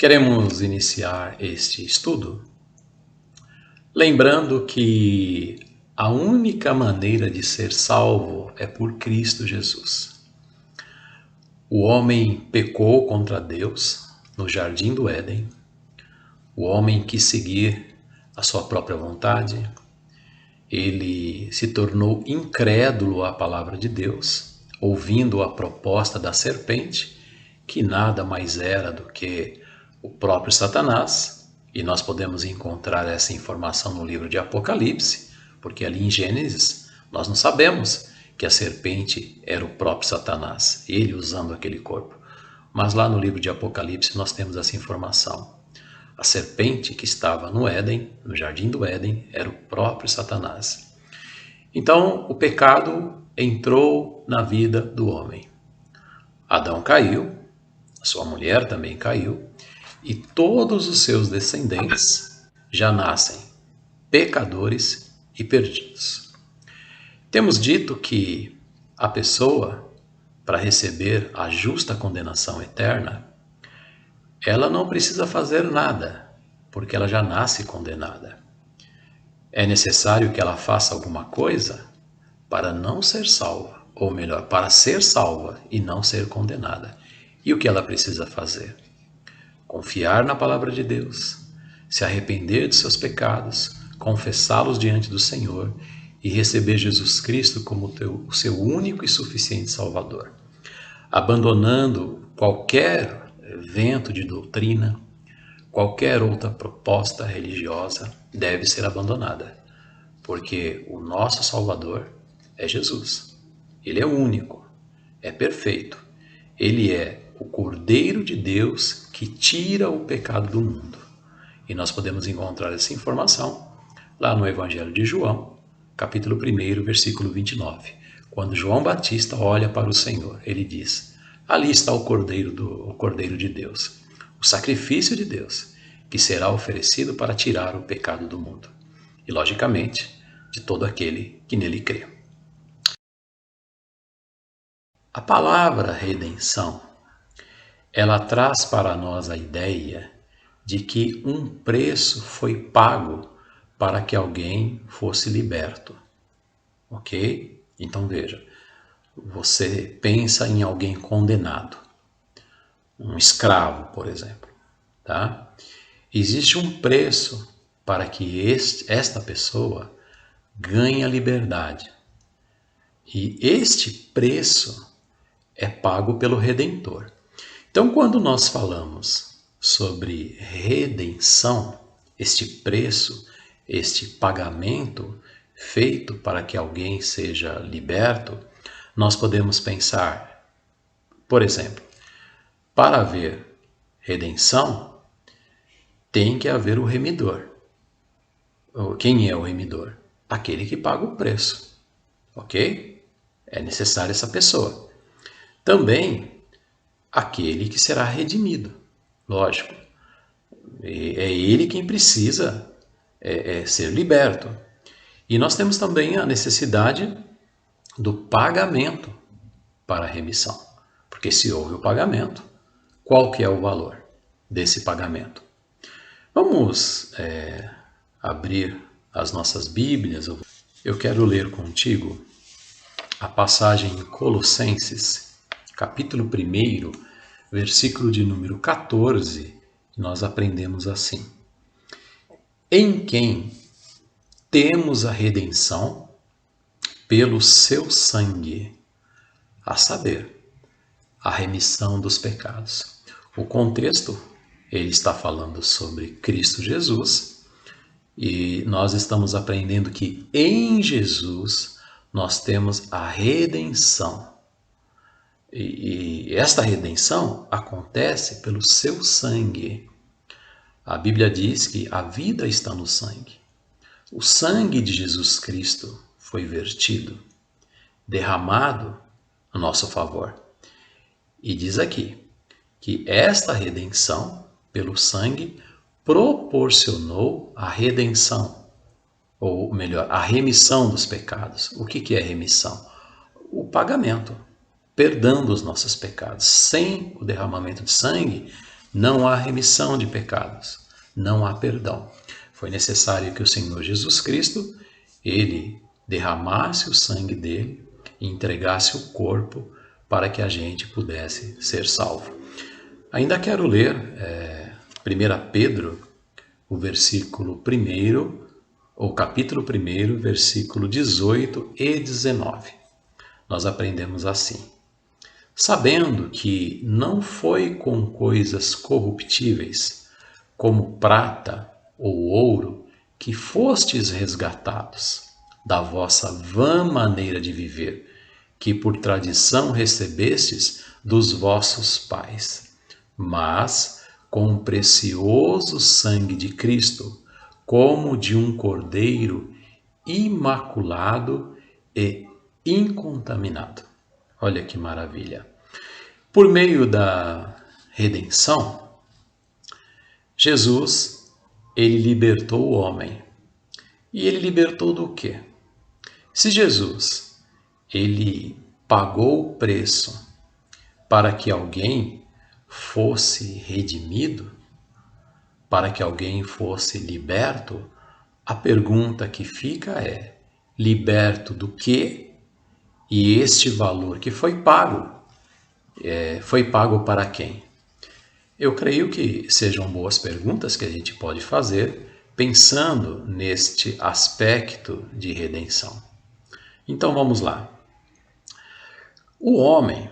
Queremos iniciar este estudo lembrando que a única maneira de ser salvo é por Cristo Jesus. O homem pecou contra Deus no jardim do Éden. O homem quis seguir a sua própria vontade. Ele se tornou incrédulo à palavra de Deus, ouvindo a proposta da serpente, que nada mais era do que o próprio Satanás, e nós podemos encontrar essa informação no livro de Apocalipse, porque ali em Gênesis nós não sabemos que a serpente era o próprio Satanás, ele usando aquele corpo. Mas lá no livro de Apocalipse nós temos essa informação. A serpente que estava no Éden, no jardim do Éden, era o próprio Satanás. Então o pecado entrou na vida do homem. Adão caiu, sua mulher também caiu, e todos os seus descendentes já nascem pecadores e perdidos. Temos dito que a pessoa, para receber a justa condenação eterna, ela não precisa fazer nada, porque ela já nasce condenada. É necessário que ela faça alguma coisa para não ser salva, ou melhor, para ser salva e não ser condenada. E o que ela precisa fazer? Confiar na palavra de Deus, se arrepender de seus pecados, confessá-los diante do Senhor e receber Jesus Cristo como o seu único e suficiente Salvador. Abandonando qualquer vento de doutrina, qualquer outra proposta religiosa deve ser abandonada, porque o nosso Salvador é Jesus. Ele é único, é perfeito. Ele é o Cordeiro de Deus que tira o pecado do mundo. E nós podemos encontrar essa informação lá no Evangelho de João, capítulo 1, versículo 29. Quando João Batista olha para o Senhor, ele diz: ali está o Cordeiro de Deus, o sacrifício de Deus, que será oferecido para tirar o pecado do mundo. E, logicamente, de todo aquele que nele crê. A palavra redenção, ela traz para nós a ideia de que um preço foi pago para que alguém fosse liberto. Ok? Então veja, você pensa em alguém condenado, um escravo, por exemplo. Tá? Existe um preço para que esta pessoa ganhe a liberdade. E este preço é pago pelo Redentor. Então, quando nós falamos sobre redenção, este preço, este pagamento feito para que alguém seja liberto, nós podemos pensar, por exemplo, para haver redenção, tem que haver o remidor. Quem é o remidor? Aquele que paga o preço. Ok? É necessária essa pessoa. Também aquele que será redimido, lógico. É ele quem precisa ser liberto. E nós temos também a necessidade do pagamento para a remissão. Porque se houve o pagamento, qual que é o valor desse pagamento? Vamos abrir as nossas Bíblias. Eu quero ler contigo a passagem em Colossenses, capítulo 1, versículo de número 14, nós aprendemos assim: em quem temos a redenção pelo seu sangue, a saber, a remissão dos pecados. O contexto, ele está falando sobre Cristo Jesus, e nós estamos aprendendo que em Jesus nós temos a redenção. E esta redenção acontece pelo seu sangue. A Bíblia diz que a vida está no sangue. O sangue de Jesus Cristo foi vertido, derramado a nosso favor. E diz aqui que esta redenção, pelo sangue, proporcionou a redenção, ou melhor, a remissão dos pecados. O que é remissão? O pagamento, perdão dos nossos pecados. Sem o derramamento de sangue, não há remissão de pecados, não há perdão. Foi necessário que o Senhor Jesus Cristo, ele derramasse o sangue dele e entregasse o corpo para que a gente pudesse ser salvo. Ainda quero ler 1 Pedro, o versículo 1, ou capítulo 1, versículo 18 e 19. Nós aprendemos assim: sabendo que não foi com coisas corruptíveis, como prata ou ouro, que fostes resgatados da vossa vã maneira de viver, que por tradição recebestes dos vossos pais, mas com o precioso sangue de Cristo, como de um cordeiro imaculado e incontaminado. Olha que maravilha! Por meio da redenção, Jesus, ele libertou o homem. E ele libertou do quê? Se Jesus, ele pagou o preço para que alguém fosse redimido, para que alguém fosse liberto, a pergunta que fica é: liberto do quê? E este valor que foi pago para quem? Eu creio que sejam boas perguntas que a gente pode fazer pensando neste aspecto de redenção. Então vamos lá. O homem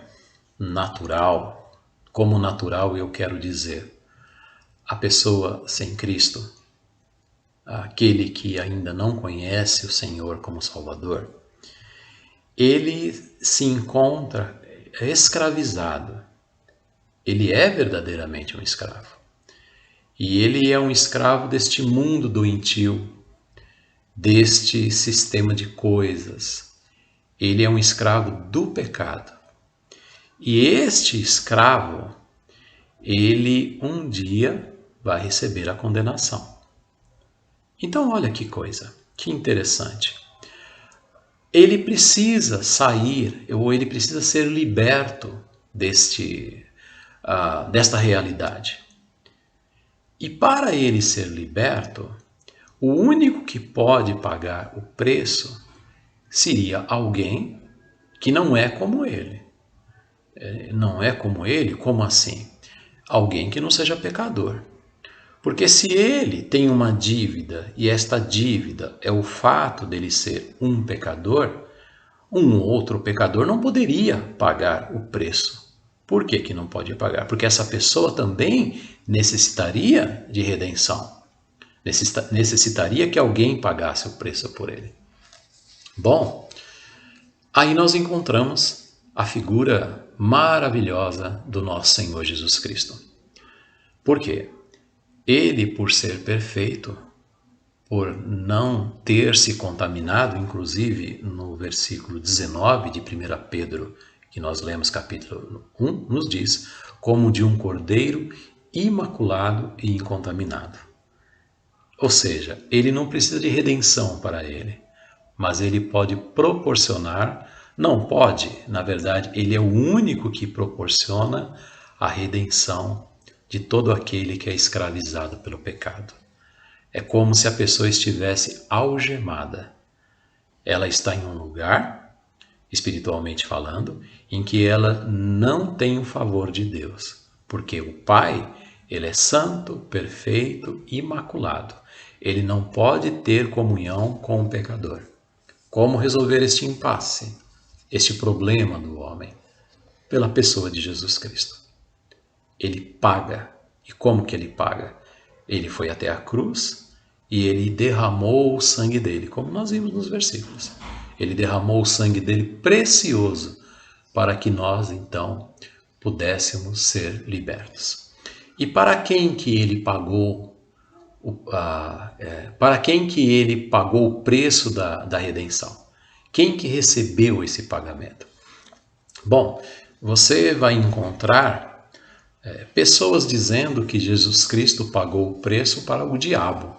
natural, como natural eu quero dizer, a pessoa sem Cristo, aquele que ainda não conhece o Senhor como Salvador, ele se encontra escravizado. Ele é verdadeiramente um escravo. E ele é um escravo deste mundo doentio, deste sistema de coisas. Ele é um escravo do pecado. E este escravo, ele um dia vai receber a condenação. Então, olha que coisa, que interessante. Ele precisa sair, ou ele precisa ser liberto desta realidade. E para ele ser liberto, o único que pode pagar o preço seria alguém que não é como ele. Não é como ele? Como assim? Alguém que não seja pecador. Porque se ele tem uma dívida e esta dívida é o fato dele ser um pecador, um outro pecador não poderia pagar o preço. Por que não pode pagar? Porque essa pessoa também necessitaria de redenção. Necessitaria que alguém pagasse o preço por ele. Bom, aí nós encontramos a figura maravilhosa do nosso Senhor Jesus Cristo. Por quê? Ele, por ser perfeito, por não ter se contaminado, inclusive no versículo 19 de 1 Pedro, que nós lemos capítulo 1, nos diz, como de um cordeiro imaculado e incontaminado. Ou seja, ele não precisa de redenção para ele, mas ele pode proporcionar, não pode, na verdade, ele é o único que proporciona a redenção de todo aquele que é escravizado pelo pecado. É como se a pessoa estivesse algemada. Ela está em um lugar, espiritualmente falando, em que ela não tem o favor de Deus, porque o Pai, ele é santo, perfeito, imaculado. Ele não pode ter comunhão com o pecador. Como resolver este impasse, este problema do homem? Pela pessoa de Jesus Cristo. Ele paga. E como que ele paga? Ele foi até a cruz e ele derramou o sangue dele, como nós vimos nos versículos. Ele derramou o sangue dele precioso para que nós, então, pudéssemos ser libertos. E para quem que ele pagou o preço da redenção? Quem que recebeu esse pagamento? Bom, você vai encontrar pessoas dizendo que Jesus Cristo pagou o preço para o diabo.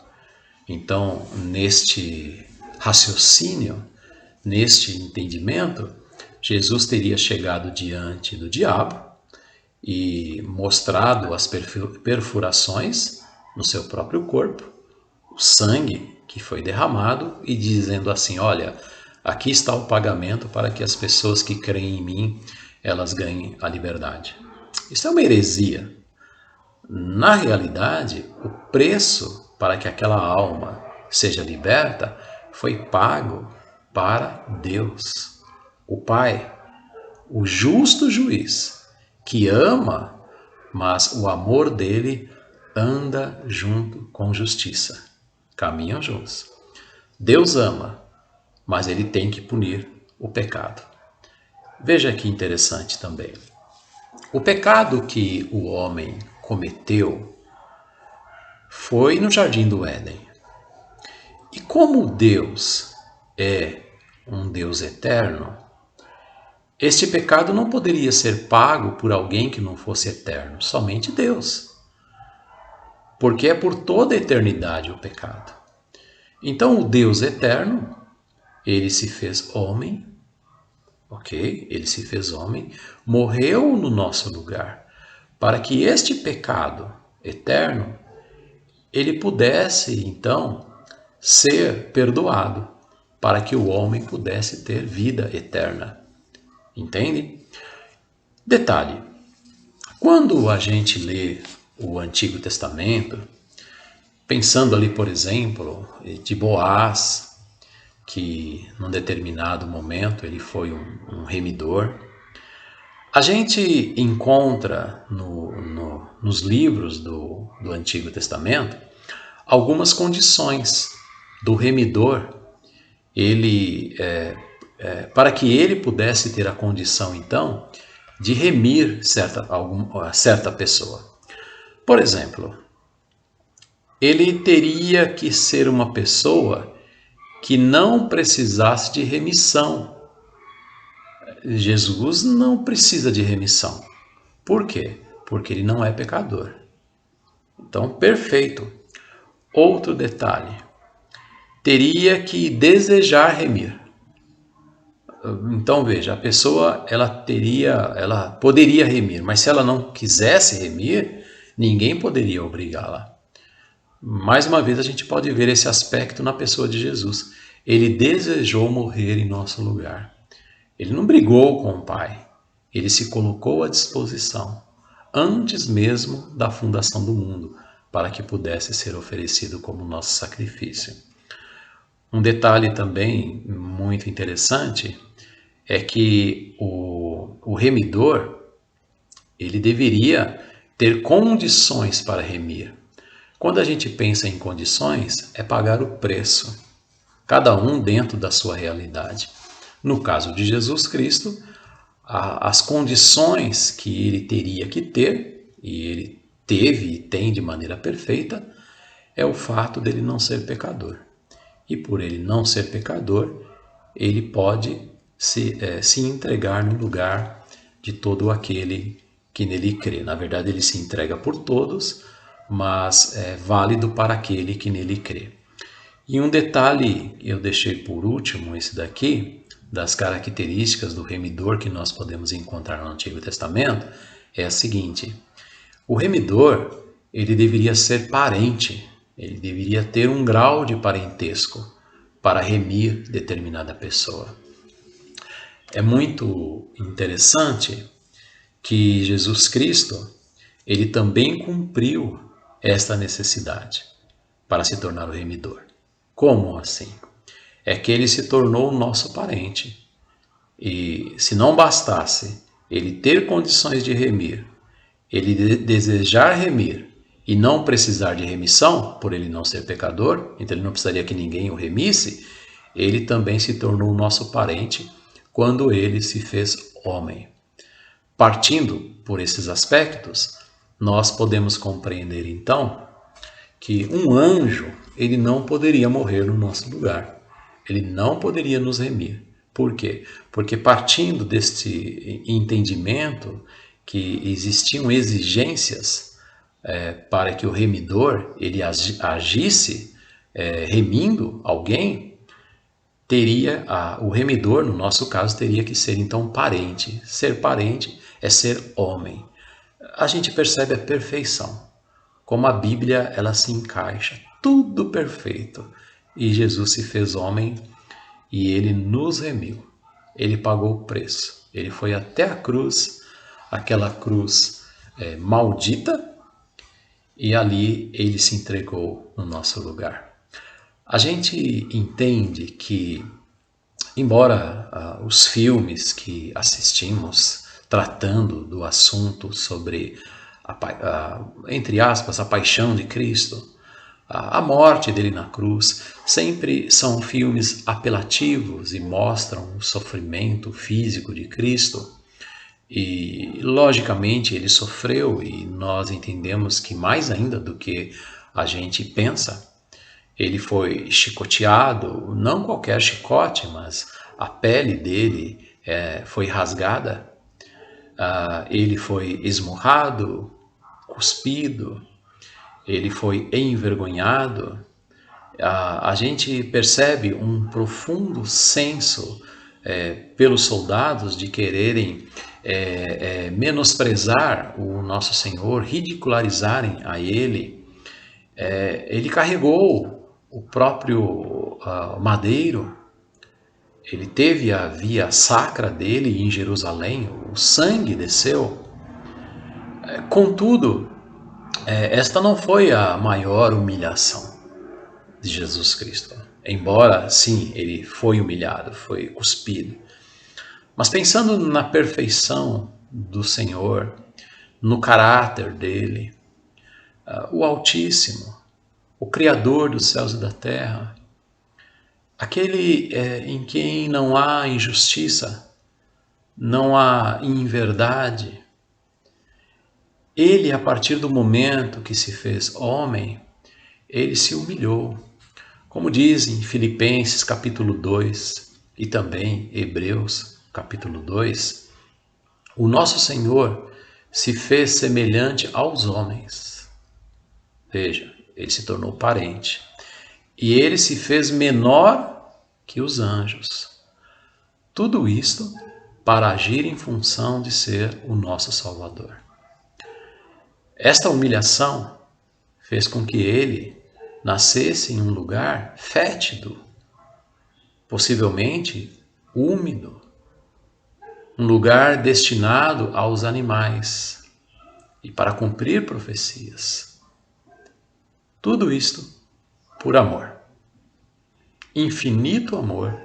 Então, neste raciocínio, neste entendimento, Jesus teria chegado diante do diabo e mostrado as perfurações no seu próprio corpo, o sangue que foi derramado, e dizendo assim: olha, aqui está o pagamento para que as pessoas que creem em mim, elas ganhem a liberdade. Isso é uma heresia. Na realidade, o preço para que aquela alma seja liberta foi pago para Deus, o Pai, o justo juiz, que ama, mas o amor dele anda junto com justiça. Caminham juntos. Deus ama, mas ele tem que punir o pecado. Veja que interessante também. O pecado que o homem cometeu foi no Jardim do Éden. E como Deus é um Deus eterno, este pecado não poderia ser pago por alguém que não fosse eterno, somente Deus. Porque é por toda a eternidade o pecado. Então o Deus eterno, ele se fez homem, ok? Ele se fez homem, morreu no nosso lugar, para que este pecado eterno, ele pudesse então ser perdoado, para que o homem pudesse ter vida eterna. Entende? Detalhe, quando a gente lê o Antigo Testamento, pensando ali, por exemplo, de Boaz, que num determinado momento ele foi um remidor, a gente encontra nos livros do Antigo Testamento algumas condições do remidor, para que ele pudesse ter a condição, então, de remir certa pessoa. Por exemplo, ele teria que ser uma pessoa que não precisasse de remissão. Jesus não precisa de remissão. Por quê? Porque ele não é pecador. Então, perfeito. Outro detalhe. Teria que desejar remir. Então, veja, a pessoa ela poderia remir, mas se ela não quisesse remir, ninguém poderia obrigá-la. Mais uma vez a gente pode ver esse aspecto na pessoa de Jesus. Ele desejou morrer em nosso lugar. Ele não brigou com o Pai. Ele se colocou à disposição, antes mesmo da fundação do mundo, para que pudesse ser oferecido como nosso sacrifício. Um detalhe também muito interessante é que o remidor, ele deveria ter condições para remir. Quando a gente pensa em condições, é pagar o preço, cada um dentro da sua realidade. No caso de Jesus Cristo, as condições que ele teria que ter, e ele teve e tem de maneira perfeita, é o fato dele não ser pecador. E por ele não ser pecador, ele pode se entregar no lugar de todo aquele que nele crê. Na verdade, ele se entrega por todos, mas é válido para aquele que nele crê. E um detalhe, eu deixei por último esse daqui, das características do remidor que nós podemos encontrar no Antigo Testamento, é a seguinte: o remidor, ele deveria ser parente, ele deveria ter um grau de parentesco para remir determinada pessoa. É muito interessante que Jesus Cristo, ele também cumpriu esta necessidade para se tornar o remidor. Como assim? É que ele se tornou o nosso parente. E se não bastasse ele ter condições de remir, ele desejar remir e não precisar de remissão, por ele não ser pecador, então ele não precisaria que ninguém o remisse, ele também se tornou o nosso parente quando ele se fez homem. Partindo por esses aspectos, nós podemos compreender então que um anjo, ele não poderia morrer no nosso lugar. Ele não poderia nos remir. Por quê? Porque partindo deste entendimento que existiam exigências para que o remidor ele agisse remindo alguém, o remidor, no nosso caso, teria que ser então parente. Ser parente é ser homem. a gente percebe a perfeição, como a Bíblia ela se encaixa, tudo perfeito. E Jesus se fez homem e ele nos remiu. Ele pagou o preço. Ele foi até a cruz, aquela cruz maldita, e ali ele se entregou no nosso lugar. A gente entende que, embora os filmes que assistimos tratando do assunto sobre, entre aspas, a paixão de Cristo, a morte dele na cruz, sempre são filmes apelativos e mostram o sofrimento físico de Cristo. E, logicamente, ele sofreu, e nós entendemos que mais ainda do que a gente pensa. Ele foi chicoteado, não qualquer chicote, mas a pele dele foi rasgada. Ele foi esmurrado, cuspido, ele foi envergonhado. A gente percebe um profundo senso pelos soldados de quererem menosprezar o nosso Senhor, ridicularizarem a ele. Ele carregou o próprio madeiro, ele teve a via sacra dele em Jerusalém, o sangue desceu. Contudo, esta não foi a maior humilhação de Jesus Cristo. Embora, sim, ele foi humilhado, foi cuspido. Mas pensando na perfeição do Senhor, no caráter dele, o Altíssimo, o Criador dos céus e da terra, aquele em quem não há injustiça, não há inverdade, ele, a partir do momento que se fez homem, ele se humilhou. Como diz em Filipenses capítulo 2 e também Hebreus capítulo 2, o nosso Senhor se fez semelhante aos homens. Veja, ele se tornou parente. E ele se fez menor que os anjos. Tudo isto para agir em função de ser o nosso Salvador. Esta humilhação fez com que ele nascesse em um lugar fétido, possivelmente úmido, um lugar destinado aos animais e para cumprir profecias. Tudo isto por amor. Infinito amor,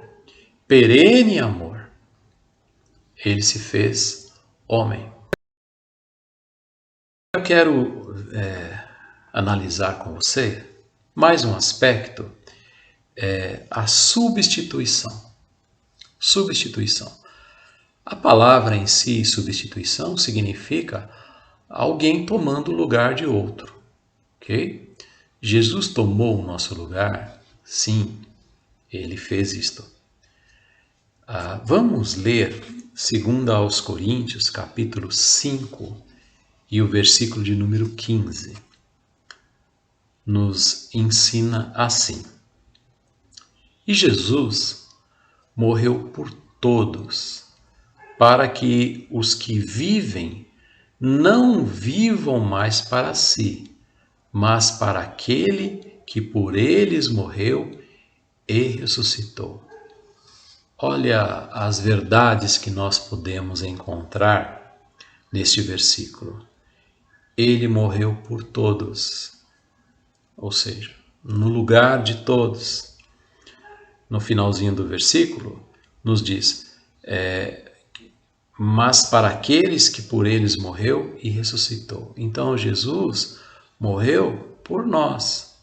perene amor. Ele se fez homem. Eu quero analisar com você mais um aspecto, a substituição. Substituição. A palavra em si, substituição, significa alguém tomando o lugar de outro. Ok? Jesus tomou o nosso lugar? Sim, ele fez isto. Vamos ler 2 aos Coríntios, capítulo 5, e o versículo de número 15. Nos ensina assim: E Jesus morreu por todos, para que os que vivem não vivam mais para si, mas para aquele que por eles morreu e ressuscitou. Olha as verdades que nós podemos encontrar neste versículo. Ele morreu por todos, ou seja, no lugar de todos. No finalzinho do versículo, nos diz, mas para aqueles que por eles morreu e ressuscitou. Então Jesus morreu por nós.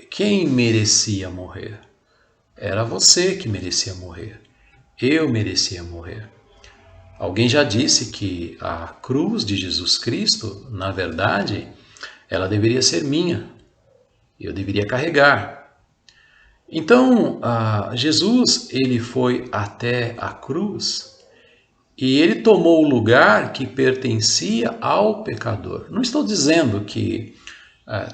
Quem merecia morrer? Era você que merecia morrer. Eu merecia morrer. Alguém já disse que a cruz de Jesus Cristo, na verdade, ela deveria ser minha. Eu deveria carregar. Então, Jesus, ele foi até a cruz e ele tomou o lugar que pertencia ao pecador. Não estou dizendo que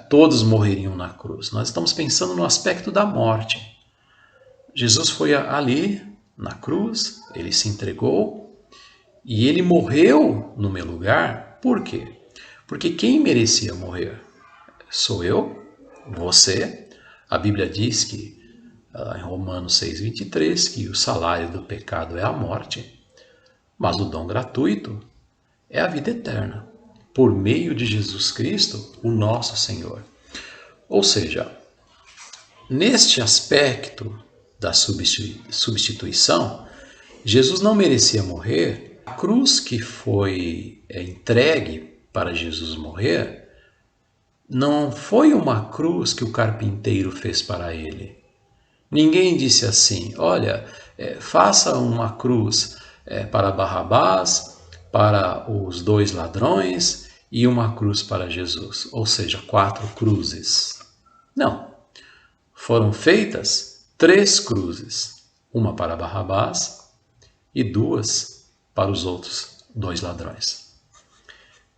todos morreriam na cruz. Nós estamos pensando no aspecto da morte. Jesus foi ali, na cruz, ele se entregou e ele morreu no meu lugar Por quê? Porque quem merecia morrer? Sou eu? Você? A Bíblia diz que, em Romanos 6,23, que o salário do pecado é a morte, mas o dom gratuito é a vida eterna, por meio de Jesus Cristo, o nosso Senhor. Ou seja, neste aspecto da substituição, Jesus não merecia morrer. A cruz que foi entregue para Jesus morrer não foi uma cruz que o carpinteiro fez para ele. Ninguém disse assim: olha, faça uma cruz para Barrabás, para os 2 ladrões e uma cruz para Jesus, ou seja, 4 cruzes. Não. Foram feitas 3 cruzes, uma para Barrabás e 2 para os outros 2 ladrões.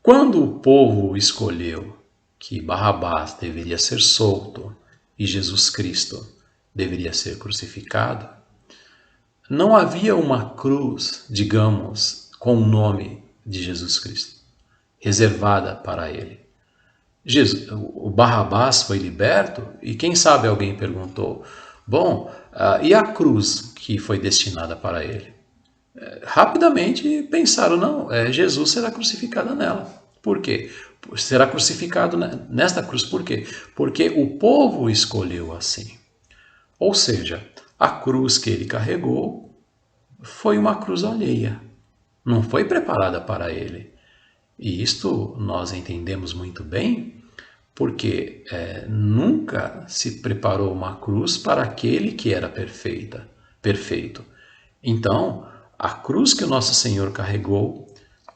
Quando o povo escolheu que Barrabás deveria ser solto e Jesus Cristo deveria ser crucificado, não havia uma cruz, digamos, com o nome de Jesus Cristo, reservada para ele. O Barrabás foi liberto e quem sabe alguém perguntou, bom, e a cruz que foi destinada para ele? Rapidamente pensaram, não, Jesus será crucificado nela. Por quê? Será crucificado nesta cruz. Por quê? Porque o povo escolheu assim. Ou seja, a cruz que ele carregou foi uma cruz alheia. Não foi preparada para ele. E isto nós entendemos muito bem, porque nunca se preparou uma cruz para aquele que era perfeito. Então, a cruz que o nosso Senhor carregou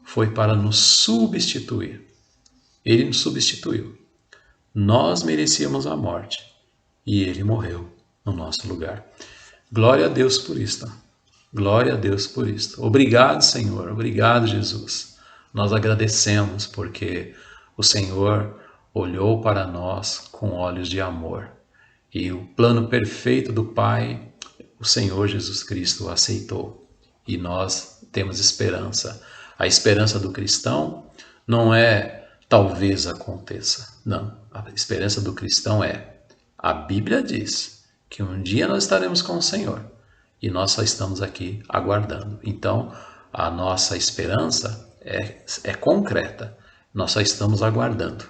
foi para nos substituir. Ele nos substituiu. Nós merecíamos a morte e ele morreu no nosso lugar. Glória a Deus por isto. Glória a Deus por isto. Obrigado, Senhor. Obrigado, Jesus. Nós agradecemos porque o Senhor olhou para nós com olhos de amor. E o plano perfeito do Pai, o Senhor Jesus Cristo aceitou. E nós temos esperança. A esperança do cristão não é talvez aconteça. Não. A esperança do cristão a Bíblia diz que um dia nós estaremos com o Senhor. E nós só estamos aqui aguardando. Então, a nossa esperança é concreta. Nós só estamos aguardando.